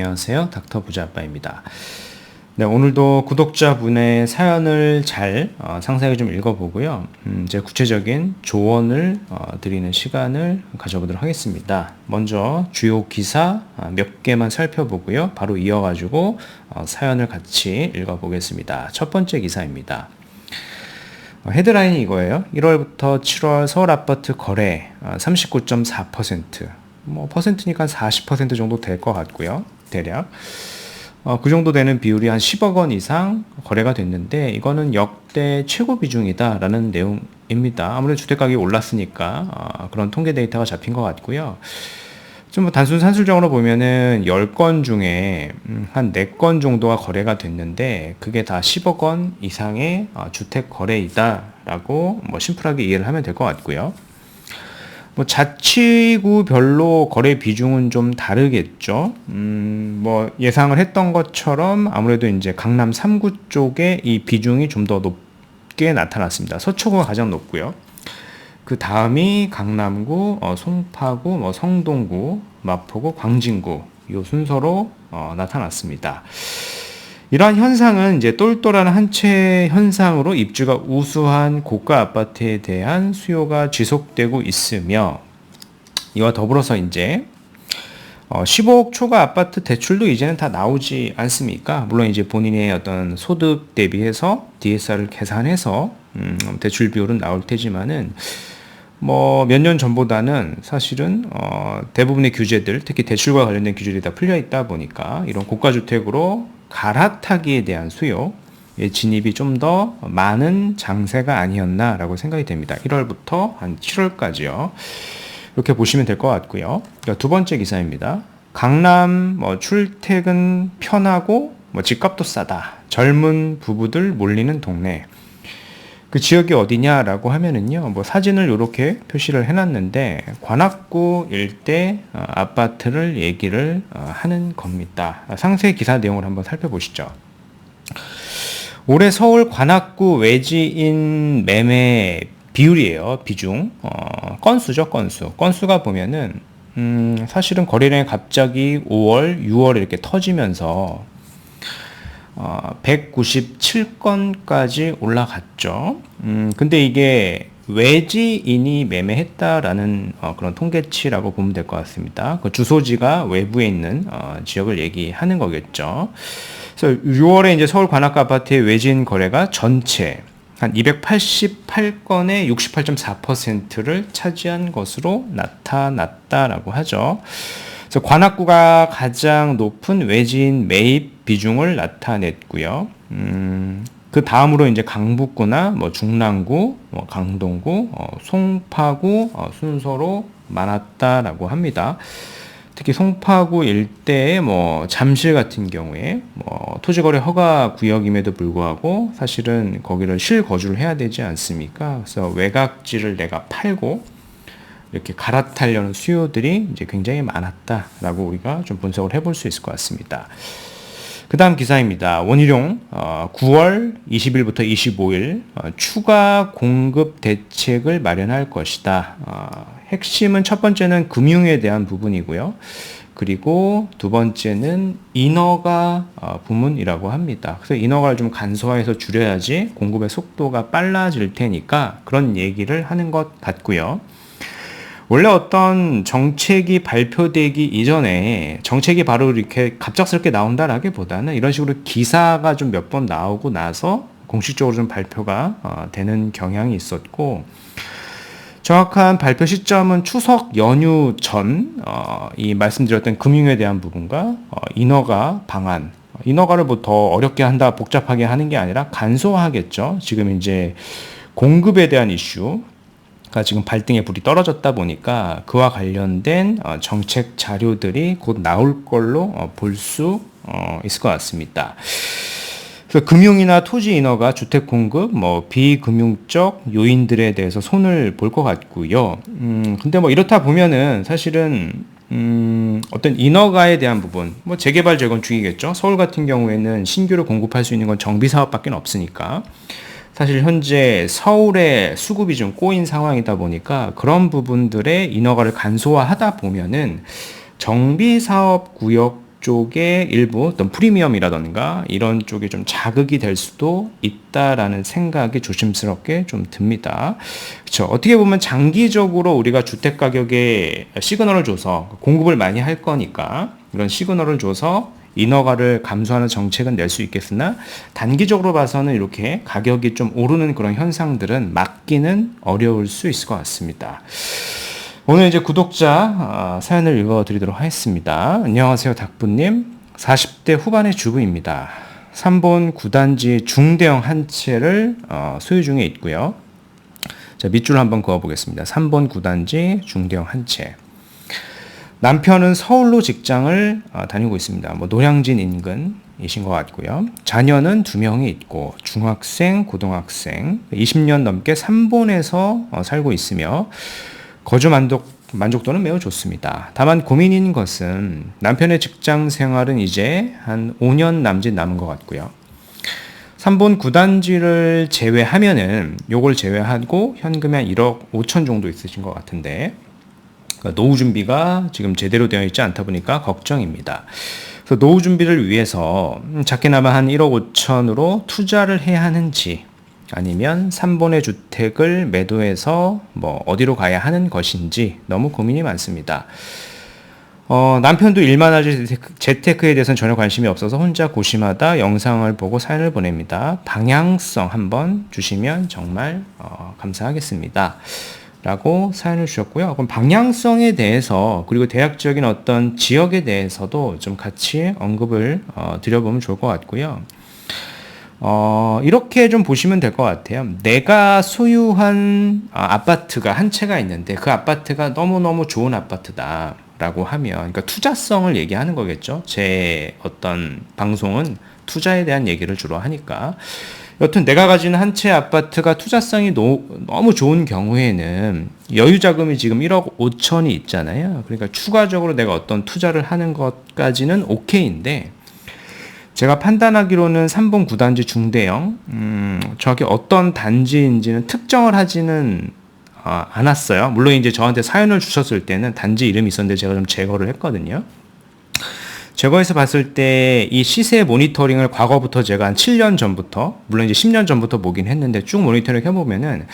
안녕하세요. 닥터 부자아빠입니다. 네, 오늘도 구독자분의 사연을 잘 상세하게 좀 읽어보고요. 이제 구체적인 조언을 드리는 시간을 가져보도록 하겠습니다. 먼저 주요 기사 몇 개만 살펴보고요. 바로 이어가지고 사연을 같이 읽어보겠습니다. 첫 번째 기사입니다. 헤드라인이 이거예요. 1월부터 7월 서울 아파트 거래 39.4%. 퍼센트니까 40% 정도 될 것 같고요. 대략. 그 정도 되는 비율이 한 10억 원 이상 거래가 됐는데, 이거는 역대 최고 비중이다라는 내용입니다. 아무래도 주택가격이 올랐으니까 그런 통계 데이터가 잡힌 것 같고요. 좀 단순 산술적으로 보면은 10건 중에 한 4건 정도가 거래가 됐는데, 그게 다 10억 원 이상의 주택 거래이다라고 심플하게 이해를 하면 될 것 같고요. 자치구별로 거래 비중은 좀 다르겠죠. 예상을 했던 것처럼 아무래도 이제 강남 3구 쪽에 이 비중이 좀 더 높게 나타났습니다. 서초구가 가장 높고요. 그 다음이 강남구, 송파구, 성동구, 마포구, 광진구 이 순서로 나타났습니다. 이러한 현상은 이제 똘똘한 한 채 현상으로 입주가 우수한 고가 아파트에 대한 수요가 지속되고 있으며, 이와 더불어서 이제 15억 초과 아파트 대출도 이제는 다 나오지 않습니까? 물론 이제 본인의 어떤 소득 대비해서 DSR을 계산해서 대출 비율은 나올 테지만은 몇 년 전보다는 사실은 대부분의 규제들, 특히 대출과 관련된 규제들이 다 풀려 있다 보니까 이런 고가 주택으로 갈아타기에 대한 수요의 진입이 좀 더 많은 장세가 아니었나라고 생각이 됩니다. 1월부터 한 7월까지요. 이렇게 보시면 될 것 같고요. 두 번째 기사입니다. 강남 출퇴근 편하고 집값도 싸다. 젊은 부부들 몰리는 동네. 그 지역이 어디냐라고 하면은요, 사진을 이렇게 표시를 해놨는데, 관악구 일대 아파트를 얘기를 하는 겁니다. 상세 기사 내용을 한번 살펴보시죠. 올해 서울 관악구 외지인 매매 비율이에요. 비중. 건수죠, 건수. 건수가 보면은, 사실은 거래량이 갑자기 5월, 6월에 이렇게 터지면서 197건까지 올라갔죠. 근데 이게 외지인이 매매했다라는 그런 통계치라고 보면 될 것 같습니다. 그 주소지가 외부에 있는 지역을 얘기하는 거겠죠. 그래서 6월에 이제 서울 관악구 아파트의 외지인 거래가 전체 한 288건의 68.4%를 차지한 것으로 나타났다라고 하죠. 그래서 관악구가 가장 높은 외지인 매입 비중을 나타냈고요. 그 다음으로 이제 강북구나 중랑구, 강동구, 송파구 순서로 많았다라고 합니다. 특히 송파구 일대의 잠실 같은 경우에 토지거래 허가 구역임에도 불구하고 사실은 거기를 실거주를 해야 되지 않습니까? 그래서 외곽지를 내가 팔고 이렇게 갈아타려는 수요들이 이제 굉장히 많았다라고 우리가 좀 분석을 해볼 수 있을 것 같습니다. 그 다음 기사입니다. 원희룡 9월 20일부터 25일 추가 공급 대책을 마련할 것이다. 핵심은 첫 번째는 금융에 대한 부분이고요. 그리고 두 번째는 인허가 부문이라고 합니다. 그래서 인허가를 좀 간소화해서 줄여야지 공급의 속도가 빨라질 테니까 그런 얘기를 하는 것 같고요. 원래 어떤 정책이 발표되기 이전에 정책이 바로 이렇게 갑작스럽게 나온다라기보다는 이런 식으로 기사가 좀 몇 번 나오고 나서 공식적으로 좀 발표가 되는 경향이 있었고, 정확한 발표 시점은 추석 연휴 전 이 말씀드렸던 금융에 대한 부분과 인허가 방안, 인허가를 더 어렵게 한다, 복잡하게 하는 게 아니라 간소화하겠죠. 지금 이제 공급에 대한 이슈 지금 발등에 불이 떨어졌다 보니까 그와 관련된 정책 자료들이 곧 나올 걸로 볼 수 있을 것 같습니다. 그래서 금융이나 토지 인허가, 주택 공급, 비금융적 요인들에 대해서 손을 볼 것 같고요. 근데 이렇다 보면은 사실은 어떤 인허가에 대한 부분, 재개발 재건축이겠죠. 서울 같은 경우에는 신규로 공급할 수 있는 건 정비 사업밖에 없으니까. 사실 현재 서울의 수급이 좀 꼬인 상황이다 보니까 그런 부분들의 인허가를 간소화하다 보면은 정비 사업 구역 쪽에 일부 어떤 프리미엄이라던가 이런 쪽에 좀 자극이 될 수도 있다라는 생각이 조심스럽게 좀 듭니다. 그렇죠. 어떻게 보면 장기적으로 우리가 주택 가격에 시그널을 줘서 공급을 많이 할 거니까 이런 시그널을 줘서 인허가를 감소하는 정책은 낼 수 있겠으나 단기적으로 봐서는 이렇게 가격이 좀 오르는 그런 현상들은 막기는 어려울 수 있을 것 같습니다. 오늘 이제 구독자 사연을 읽어드리도록 하겠습니다. 안녕하세요, 닥부님. 40대 후반의 주부입니다. 3본 9단지 중대형 한 채를 소유 중에 있고요. 자, 밑줄 한번 그어보겠습니다. 3본 9단지 중대형 한 채. 남편은 서울로 직장을 다니고 있습니다. 노량진 인근이신 것 같고요. 자녀는 2명이 있고 중학생, 고등학생, 20년 넘게 3본에서 살고 있으며 거주 만족도는 매우 좋습니다. 다만 고민인 것은 남편의 직장 생활은 이제 한 5년 남짓 남은 것 같고요. 3본 9단지를 제외하면은 요걸 제외하고 현금이 한 1억 5천 정도 있으신 것 같은데 그러니까 노후 준비가 지금 제대로 되어 있지 않다 보니까 걱정입니다. 그래서 노후 준비를 위해서 작게나마 한 1억 5천으로 투자를 해야 하는지 아니면 3본의 주택을 매도해서 어디로 가야 하는 것인지 너무 고민이 많습니다. 남편도 일만 하지 재테크에 대해서는 전혀 관심이 없어서 혼자 고심하다 영상을 보고 사연을 보냅니다. 방향성 한번 주시면 정말 감사하겠습니다. 라고 사연을 주셨고요. 그럼 방향성에 대해서 그리고 대략적인 어떤 지역에 대해서도 좀 같이 언급을 드려보면 좋을 것 같고요. 이렇게 좀 보시면 될 것 같아요. 내가 소유한 아파트가 한 채가 있는데 그 아파트가 너무너무 좋은 아파트다 라고 하면 그러니까 투자성을 얘기하는 거겠죠. 제 어떤 방송은 투자에 대한 얘기를 주로 하니까 여튼 내가 가지는 한 채 아파트가 투자성이 너무 좋은 경우에는 여유 자금이 지금 1억 5천이 있잖아요. 그러니까 추가적으로 내가 어떤 투자를 하는 것까지는 오케이인데 제가 판단하기로는 3본 9단지 중대형 정확히 어떤 단지인지는 특정을 하지는 않았어요. 물론 이제 저한테 사연을 주셨을 때는 단지 이름이 있었는데 제가 좀 제거를 했거든요. 제거해서 봤을 때 이 시세 모니터링을 과거부터 제가 한 7년 전부터 물론 이제 10년 전부터 보긴 했는데 쭉 모니터링 해보면은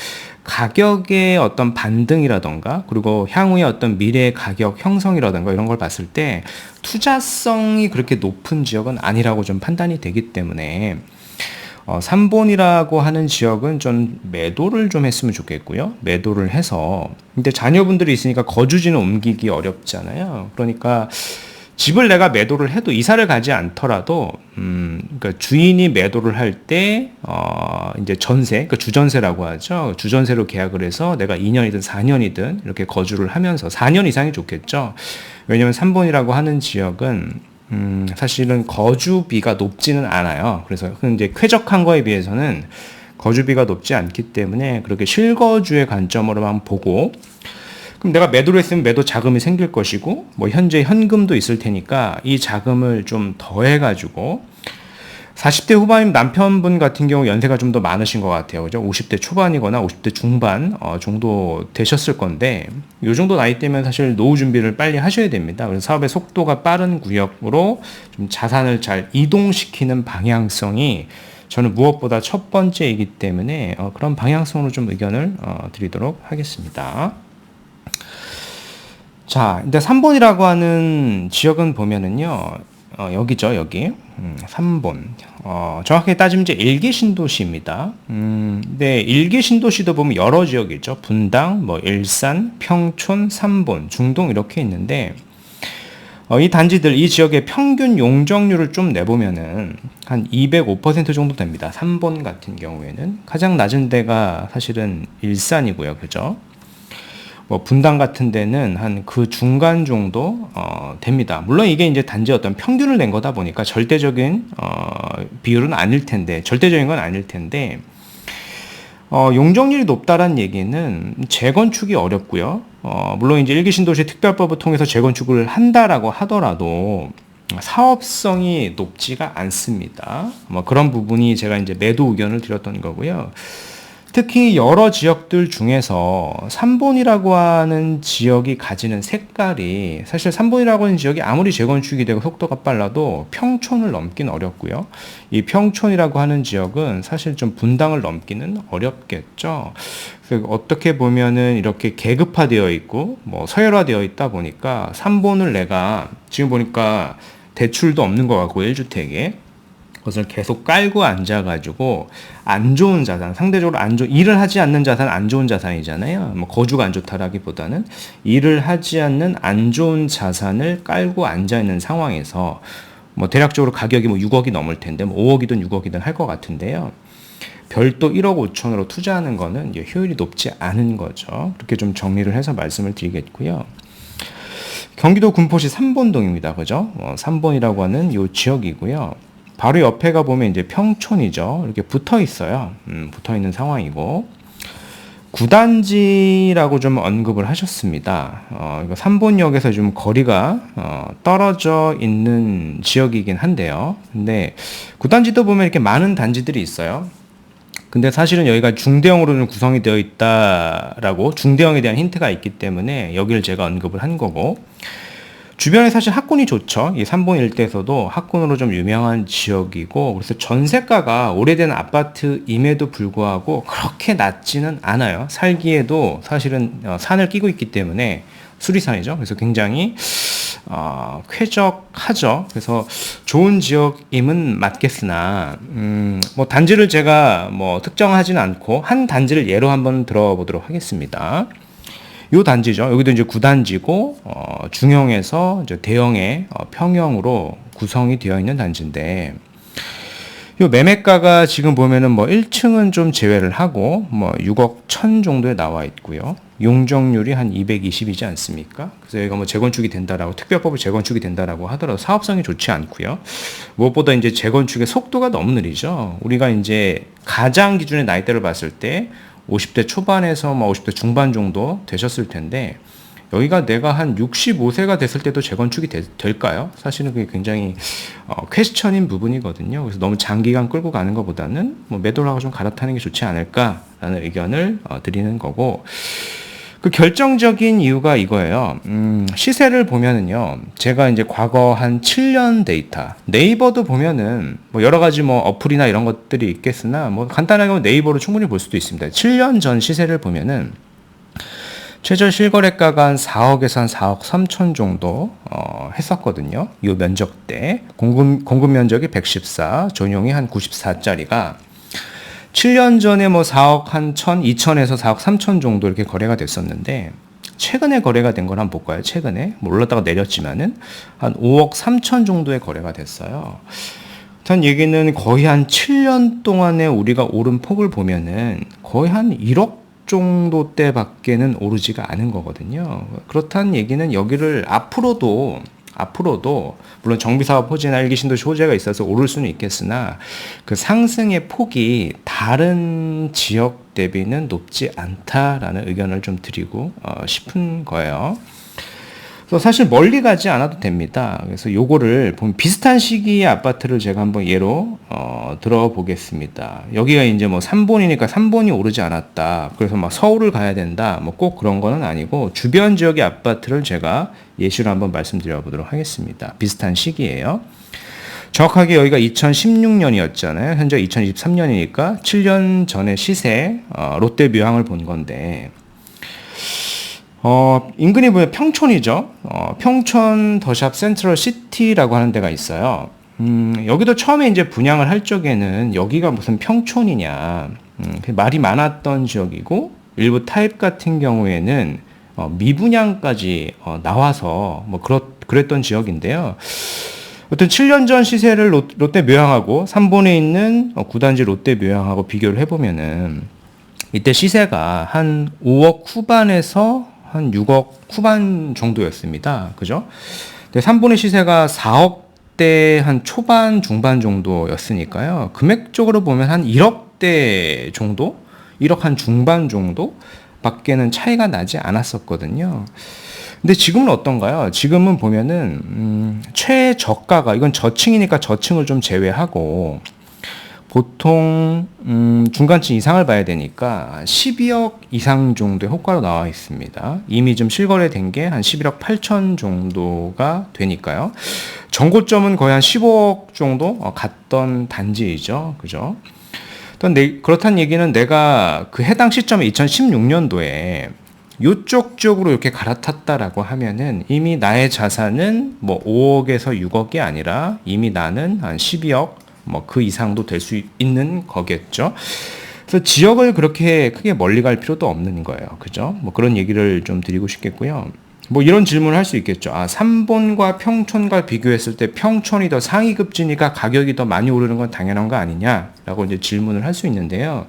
가격의 어떤 반등이라던가 그리고 향후의 어떤 미래의 가격 형성이라던가 이런 걸 봤을 때 투자성이 그렇게 높은 지역은 아니라고 좀 판단이 되기 때문에 3본이라고 하는 지역은 좀 매도를 좀 했으면 좋겠고요. 매도를 해서 근데 자녀분들이 있으니까 거주지는 옮기기 어렵잖아요. 그러니까 집을 내가 매도를 해도 이사를 가지 않더라도 그러니까 주인이 매도를 할 때 이제 전세, 그러니까 주전세라고 하죠. 주전세로 계약을 해서 내가 2년이든 4년이든 이렇게 거주를 하면서 4년 이상이 좋겠죠. 왜냐하면 3본이라고 하는 지역은 사실은 거주비가 높지는 않아요. 그래서 이제 쾌적한 거에 비해서는 거주비가 높지 않기 때문에 그렇게 실거주의 관점으로만 보고 그럼 내가 매도를 했으면 매도 자금이 생길 것이고 현재 현금도 있을 테니까 이 자금을 좀 더해가지고 40대 후반인 남편분 같은 경우 연세가 좀 더 많으신 것 같아요. 그죠? 50대 초반이거나 50대 중반 정도 되셨을 건데 이 정도 나이 때면 사실 노후 준비를 빨리 하셔야 됩니다. 그래서 사업의 속도가 빠른 구역으로 좀 자산을 잘 이동시키는 방향성이 저는 무엇보다 첫 번째이기 때문에 그런 방향성으로 좀 의견을 드리도록 하겠습니다. 자, 근데 3본이라고 하는 지역은 보면은요, 여기죠, 여기. 3본. 정확하게 따지면 이제 1기 신도시입니다. 근데 1기 신도시도 보면 여러 지역이 있죠. 분당, 일산, 평촌, 3본, 중동 이렇게 있는데, 이 단지들, 이 지역의 평균 용적률을 좀 내보면은 한 205% 정도 됩니다. 3본 같은 경우에는. 가장 낮은 데가 사실은 일산이고요. 그죠? 분당 같은 데는 한 그 중간 정도 됩니다. 물론 이게 이제 단지 어떤 평균을 낸 거다 보니까 절대적인 비율은 아닐 텐데 절대적인 건 아닐 텐데 용적률이 높다란 얘기는 재건축이 어렵고요. 물론 이제 1기 신도시 특별법을 통해서 재건축을 한다라고 하더라도 사업성이 높지가 않습니다. 그런 부분이 제가 이제 매도 의견을 드렸던 거고요. 특히 여러 지역들 중에서 3본이라고 하는 지역이 가지는 색깔이, 사실 3본이라고 하는 지역이 아무리 재건축이 되고 속도가 빨라도 평촌을 넘긴 어렵고요. 이 평촌이라고 하는 지역은 사실 좀 분당을 넘기는 어렵겠죠. 그래서 어떻게 보면은 이렇게 계급화되어 있고 뭐 서열화되어 있다 보니까 3본을 내가 지금 보니까 대출도 없는 것 같고 1주택에 그것을 계속 깔고 앉아가지고 안 좋은 자산, 상대적으로 일을 하지 않는 자산 안 좋은 자산이잖아요. 뭐 거주가 안 좋다라기보다는 일을 하지 않는 안 좋은 자산을 깔고 앉아 있는 상황에서 뭐 대략적으로 가격이 뭐 6억이 넘을 텐데 뭐 5억이든 6억이든 할 것 같은데요. 별도 1억 5천으로 투자하는 거는 이제 효율이 높지 않은 거죠. 그렇게 좀 정리를 해서 말씀을 드리겠고요. 경기도 군포시 삼본동입니다. 그죠? 3본이라고 하는 요 지역이고요. 바로 옆에가 보면 이제 평촌이죠. 이렇게 붙어 있어요. 붙어 있는 상황이고. 구단지라고 좀 언급을 하셨습니다. 이거 3본역에서 좀 거리가 떨어져 있는 지역이긴 한데요. 근데 구단지도 보면 이렇게 많은 단지들이 있어요. 근데 사실은 여기가 중대형으로는 구성이 되어 있다라고 중대형에 대한 힌트가 있기 때문에 여기를 제가 언급을 한 거고, 주변에 사실 학군이 좋죠. 이 3본 일대에서도 학군으로 좀 유명한 지역이고, 그래서 전세가가 오래된 아파트임에도 불구하고 그렇게 낮지는 않아요. 살기에도 사실은 산을 끼고 있기 때문에, 수리산이죠. 그래서 굉장히 쾌적하죠. 그래서 좋은 지역임은 맞겠으나 뭐 단지를 제가 뭐 특정하지는 않고 한 단지를 예로 한번 들어보도록 하겠습니다. 요 단지죠. 여기도 이제 구단지고 중형에서 이제 대형의 평형으로 구성이 되어 있는 단지인데, 요 매매가가 지금 보면은 뭐 1층은 좀 제외를 하고 뭐 6억 1천 정도에 나와 있고요. 용적률이 한 220이지 않습니까? 그래서 여기가 뭐 재건축이 된다라고, 특별법을 재건축이 된다라고 하더라도 사업성이 좋지 않고요. 무엇보다 이제 재건축의 속도가 너무 느리죠. 우리가 이제 가장 기준의 나이대를 봤을 때 50대 초반에서 뭐 50대 중반 정도 되셨을 텐데, 여기가 내가 한 65세가 됐을 때도 재건축이 될까요? 사실은 그게 굉장히 퀘스천인 부분이거든요. 그래서 너무 장기간 끌고 가는 것보다는 뭐 매도를 하고 좀 갈아타는 게 좋지 않을까라는 의견을 드리는 거고, 그 결정적인 이유가 이거예요. 시세를 보면은요, 제가 이제 과거 한 7년 데이터, 네이버도 보면은 뭐 여러 가지 뭐 어플이나 이런 것들이 있겠으나 뭐 간단하게 네이버로 충분히 볼 수도 있습니다. 7년 전 시세를 보면은 최저 실거래가가 한 4억에서 한 4억 3천 정도 했었거든요. 이 면적 때 공급 면적이 114, 전용이 한 94짜리가 7년 전에 뭐 4억 한 1천, 2천에서 4억 3천 정도 이렇게 거래가 됐었는데, 최근에 거래가 된 걸 한번 볼까요? 최근에 뭐 올랐다가 내렸지만은 한 5억 3천 정도의 거래가 됐어요. 단 얘기는 거의 한 7년 동안에 우리가 오른 폭을 보면은 거의 한 1억 정도 때밖에는 오르지가 않은 거거든요. 그렇다는 얘기는 여기를 앞으로도 물론 정비사업 호재나 일기신도시 호재가 있어서 오를 수는 있겠으나 그 상승의 폭이 다른 지역 대비는 높지 않다라는 의견을 좀 드리고 싶은 거예요. 그래서 사실 멀리 가지 않아도 됩니다. 그래서 요거를 보면 비슷한 시기의 아파트를 제가 한번 예로 들어보겠습니다. 여기가 이제 뭐 3본이니까 3본이 오르지 않았다. 그래서 막 서울을 가야 된다. 뭐 꼭 그런 거는 아니고 주변 지역의 아파트를 제가 예시로 한번 말씀드려 보도록 하겠습니다. 비슷한 시기예요. 정확하게 여기가 2016년이었잖아요. 현재 2023년이니까 7년 전의 시세 롯데묘항을 본 건데, 인근이 보면 평촌이죠. 평촌 더샵 센트럴 시티라고 하는 데가 있어요. 여기도 처음에 이제 분양을 할 적에는 여기가 무슨 평촌이냐, 말이 많았던 지역이고, 일부 타입 같은 경우에는 미분양까지 나와서 뭐 그랬던 지역인데요. 어떤 7년 전 시세를 롯데묘항하고 3본에 있는 구단지 롯데묘항하고 비교를 해보면은 이때 시세가 한 5억 후반에서 한 6억 후반 정도였습니다. 그죠? 근데 3분의 시세가 4억대 한 초반, 중반 정도였으니까요. 금액적으로 보면 한 1억대 정도? 1억 한 중반 정도? 밖에는 차이가 나지 않았었거든요. 근데 지금은 어떤가요? 지금은 보면은, 최저가가, 이건 저층이니까 저층을 좀 제외하고, 보통 중간층 이상을 봐야 되니까 12억 이상 정도의 호가로 나와 있습니다. 이미 좀 실거래된 게 한 11억 8천 정도가 되니까요. 전고점은 거의 한 15억 정도 갔던 단지이죠. 그죠? 그렇다는 얘기는 내가 그 해당 시점에 2016년도에 요쪽 쪽으로 이렇게 갈아탔다라고 하면은 이미 나의 자산은 뭐 5억에서 6억이 아니라 이미 나는 한 12억 뭐 그 이상도 될 수 있는 거겠죠. 그래서 지역을 그렇게 크게 멀리 갈 필요도 없는 거예요. 그죠? 뭐 그런 얘기를 좀 드리고 싶겠고요. 뭐 이런 질문을 할 수 있겠죠. 아, 삼본과 평촌과 비교했을 때 평촌이 더 상위급지니까 가격이 더 많이 오르는 건 당연한 거 아니냐라고 이제 질문을 할 수 있는데요.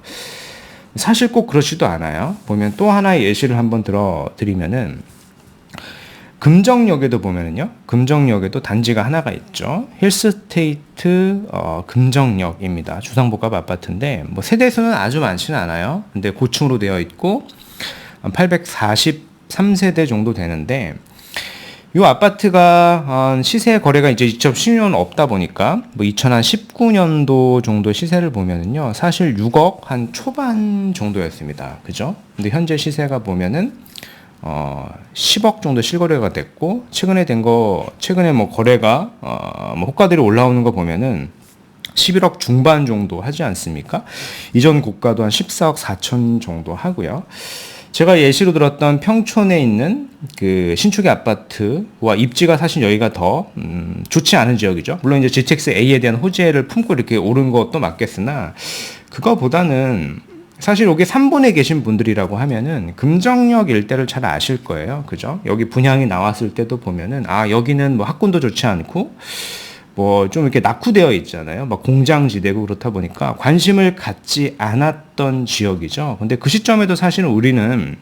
사실 꼭 그렇지도 않아요. 보면 또 하나의 예시를 한번 들어드리면은 금정역에도 보면은요. 금정역에도 단지가 하나가 있죠. 힐스테이트 금정역입니다. 주상복합 아파트인데 뭐 세대수는 아주 많지는 않아요. 근데 고층으로 되어 있고 843세대 정도 되는데 이 아파트가 시세 거래가 이제 2010년 없다 보니까 뭐 2019년도 정도 시세를 보면은요. 사실 6억 한 초반 정도였습니다. 그죠? 근데 현재 시세가 보면은 10억 정도 실거래가 됐고 최근에 뭐 거래가 뭐 호가들이 올라오는 거 보면은 11억 중반 정도 하지 않습니까? 이전 고가도 한 14억 4천 정도 하고요. 제가 예시로 들었던 평촌에 있는 그 신축의 아파트와 입지가 사실 여기가 더 좋지 않은 지역이죠. 물론 이제 GTX A에 대한 호재를 품고 이렇게 오른 것도 맞겠으나 그거보다는 사실 여기 3본에 계신 분들이라고 하면은 금정역 일대를 잘 아실 거예요. 그죠? 여기 분양이 나왔을 때도 보면은 아, 여기는 뭐 학군도 좋지 않고 뭐 좀 이렇게 낙후되어 있잖아요. 막 공장지대고 그렇다 보니까 관심을 갖지 않았던 지역이죠. 근데 그 시점에도 사실은 우리는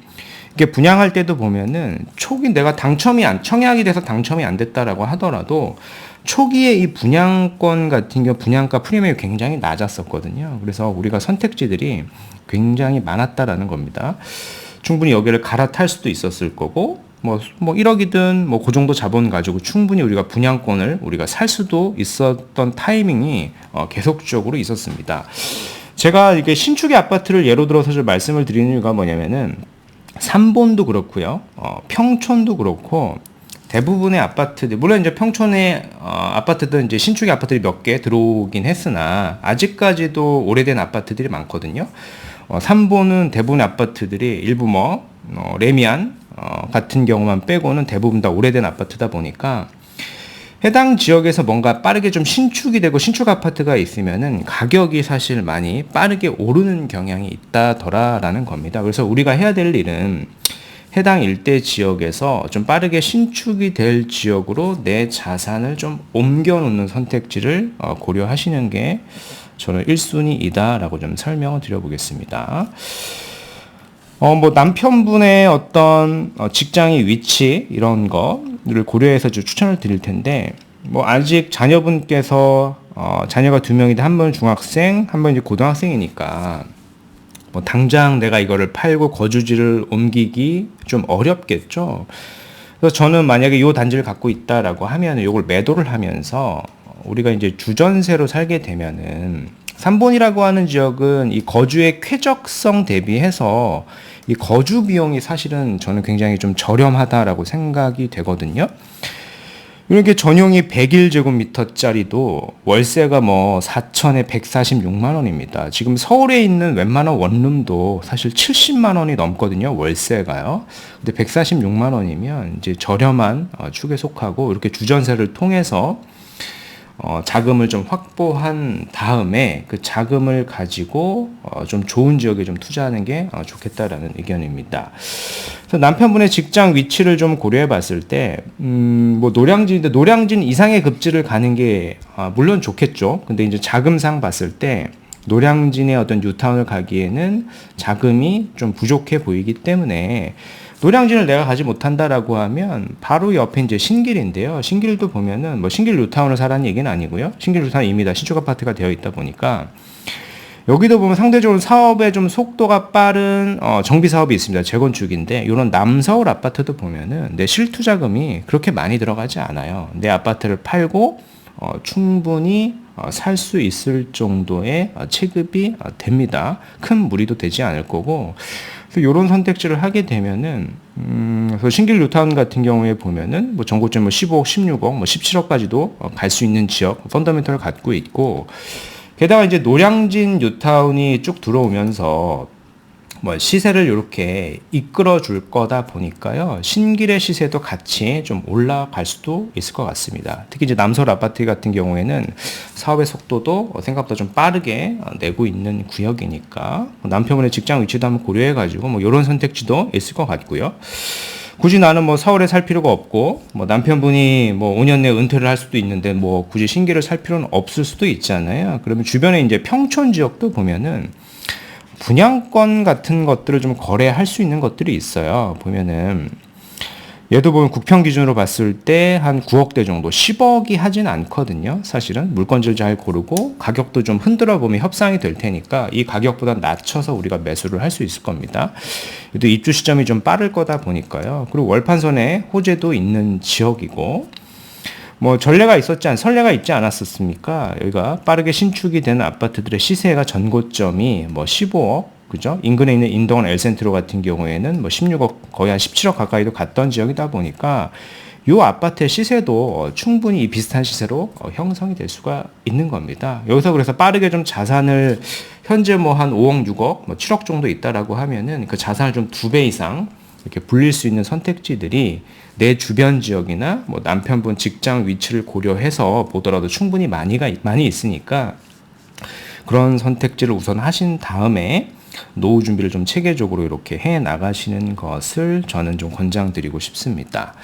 이게 분양할 때도 보면은 초기 내가 청약이 돼서 당첨이 안 됐다라고 하더라도 초기에 이 분양권 같은 경우 분양가 프리미엄이 굉장히 낮았었거든요. 그래서 우리가 선택지들이 굉장히 많았다라는 겁니다. 충분히 여기를 갈아탈 수도 있었을 거고 뭐 1억이든 뭐 그 정도 자본 가지고 충분히 우리가 분양권을 우리가 살 수도 있었던 타이밍이 계속적으로 있었습니다. 제가 이게 신축의 아파트를 예로 들어서 좀 말씀을 드리는 이유가 뭐냐면은 삼본도 그렇고요. 평촌도 그렇고 대부분의 아파트들, 물론 이제 평촌의 아파트든 이제 신축의 아파트들이 몇 개 들어오긴 했으나 아직까지도 오래된 아파트들이 많거든요. 삼본은 대부분의 아파트들이 일부 레미안 같은 경우만 빼고는 대부분 다 오래된 아파트다 보니까 해당 지역에서 뭔가 빠르게 좀 신축이 되고 신축 아파트가 있으면은 가격이 사실 많이 빠르게 오르는 경향이 있다더라라는 겁니다. 그래서 우리가 해야 될 일은 해당 일대 지역에서 좀 빠르게 신축이 될 지역으로 내 자산을 좀 옮겨 놓는 선택지를 고려하시는 게 저는 1순위이다라고 좀 설명을 드려보겠습니다. 뭐 남편분의 어떤 직장의 위치 이런 거를 고려해서 좀 추천을 드릴 텐데 뭐 아직 자녀분께서 자녀가 2명인데 한 번 중학생, 한 번 이제 고등학생이니까 뭐 당장 내가 이거를 팔고 거주지를 옮기기 좀 어렵겠죠. 그래서 저는 만약에 이 단지를 갖고 있다라고 하면 이걸 매도를 하면서 우리가 이제 주전세로 살게 되면은 삼본이라고 하는 지역은 이 거주의 쾌적성 대비해서 이 거주 비용이 사실은 저는 굉장히 좀 저렴하다라고 생각이 되거든요. 이렇게 전용이 101제곱미터짜리도 월세가 뭐 4천에 146만 원입니다. 지금 서울에 있는 웬만한 원룸도 사실 70만 원이 넘거든요. 월세가요. 근데 146만 원이면 이제 저렴한 축에 속하고 이렇게 주전세를 통해서 자금을 좀 확보한 다음에 그 자금을 가지고 좀 좋은 지역에 좀 투자하는 게 좋겠다라는 의견입니다. 그래서 남편분의 직장 위치를 좀 고려해 봤을 때, 뭐 노량진인데 노량진 이상의 급지를 가는 게 물론 좋겠죠. 근데 이제 자금상 봤을 때 노량진의 어떤 뉴타운을 가기에는 자금이 좀 부족해 보이기 때문에 노량진을 내가 가지 못한다라고 하면 바로 옆에 이제 신길인데요. 신길도 보면은 뭐 신길 뉴타운을 사라는 얘기는 아니고요. 신길 뉴타운 이미 다 신축 아파트가 되어 있다 보니까 여기도 보면 상대적으로 사업의 좀 속도가 빠른 정비 사업이 있습니다. 재건축인데 이런 남서울 아파트도 보면은 내 실투자금이 그렇게 많이 들어가지 않아요. 내 아파트를 팔고 충분히 살 수 있을 정도의 체급이 됩니다. 큰 무리도 되지 않을 거고, 그래서 이런 선택지를 하게 되면은, 그래서 신길 뉴타운 같은 경우에 보면은 뭐 전고점 뭐 15억, 16억, 뭐 17억까지도 갈 수 있는 지역 펀더멘털을 갖고 있고, 게다가 이제 노량진 뉴타운이 쭉 들어오면서 뭐 시세를 이렇게 이끌어 줄 거다 보니까요. 신길의 시세도 같이 좀 올라갈 수도 있을 것 같습니다. 특히 이제 남서울 아파트 같은 경우에는 사업의 속도도 생각보다 좀 빠르게 내고 있는 구역이니까 남편분의 직장 위치도 한번 고려해 가지고 뭐 이런 선택지도 있을 것 같고요. 굳이 나는 뭐 서울에 살 필요가 없고 뭐 남편분이 뭐 5년 내에 은퇴를 할 수도 있는데 뭐 굳이 신길을 살 필요는 없을 수도 있잖아요. 그러면 주변에 이제 평촌 지역도 보면은 분양권 같은 것들을 좀 거래할 수 있는 것들이 있어요. 보면은 얘도 보면 국평 기준으로 봤을 때 한 9억대 정도, 10억이 하진 않거든요. 사실은 물건질 잘 고르고 가격도 좀 흔들어 보면 협상이 될 테니까 이 가격보다 낮춰서 우리가 매수를 할 수 있을 겁니다. 얘도 입주 시점이 좀 빠를 거다 보니까요. 그리고 월판선에 호재도 있는 지역이고 뭐 선례가 있지 않았었습니까? 여기가 빠르게 신축이 되는 아파트들의 시세가 전고점이 뭐 15억, 그죠? 인근에 있는 인동원 엘센트로 같은 경우에는 뭐 16억, 거의 한 17억 가까이도 갔던 지역이다 보니까 이 아파트의 시세도 충분히 이 비슷한 시세로 형성이 될 수가 있는 겁니다. 여기서 그래서 빠르게 좀 자산을 현재 뭐 한 5억, 6억, 뭐 7억 정도 있다라고 하면은 그 자산을 좀 2배 이상 이렇게 불릴 수 있는 선택지들이 내 주변 지역이나 뭐 남편분 직장 위치를 고려해서 보더라도 충분히 많이 있으니까 그런 선택지를 우선 하신 다음에 노후 준비를 좀 체계적으로 이렇게 해 나가시는 것을 저는 좀 권장드리고 싶습니다.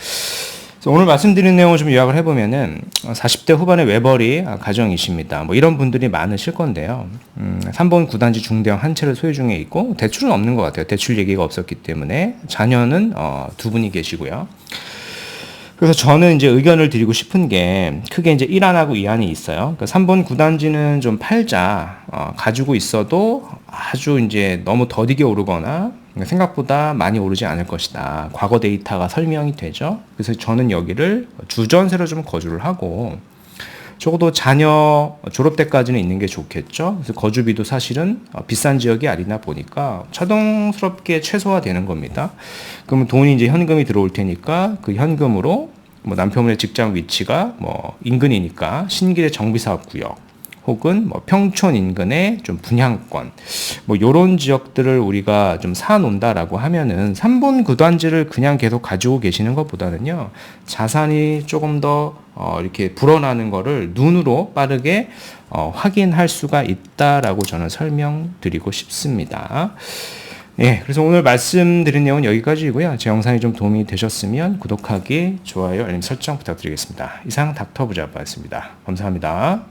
오늘 말씀드린 내용을 좀 요약을 해보면은 40대 후반의 외벌이 가정이십니다. 뭐 이런 분들이 많으실 건데요. 3번 구단지 중대형 한 채를 소유 중에 있고 대출은 없는 것 같아요. 대출 얘기가 없었기 때문에 자녀는 2분이 계시고요. 그래서 저는 이제 의견을 드리고 싶은 게 크게 이제 1안하고 2안이 있어요. 그러니까 3번 구단지는 좀 팔자. 가지고 있어도 아주 이제 너무 더디게 오르거나 생각보다 많이 오르지 않을 것이다. 과거 데이터가 설명이 되죠. 그래서 저는 여기를 주전세로 좀 거주를 하고 적어도 자녀 졸업 때까지는 있는 게 좋겠죠. 그래서 거주비도 사실은 비싼 지역이 아니나 보니까 자동스럽게 최소화되는 겁니다. 그러면 돈이 이제 현금이 들어올 테니까 그 현금으로 뭐 남편분의 직장 위치가 뭐 인근이니까 신길의 정비사업구역 혹은 뭐 평촌 인근의 좀 분양권 뭐 요런 지역들을 우리가 좀 사놓는다라고 하면은 3번 구단지를 그냥 계속 가지고 계시는 것보다는요 자산이 조금 더 이렇게 불어나는 거를 눈으로 빠르게 확인할 수가 있다라고 저는 설명드리고 싶습니다. 예, 그래서 오늘 말씀드린 내용은 여기까지이고요. 제 영상이 좀 도움이 되셨으면 구독하기, 좋아요, 알림 설정 부탁드리겠습니다. 이상 닥터 부자였습니다. 감사합니다.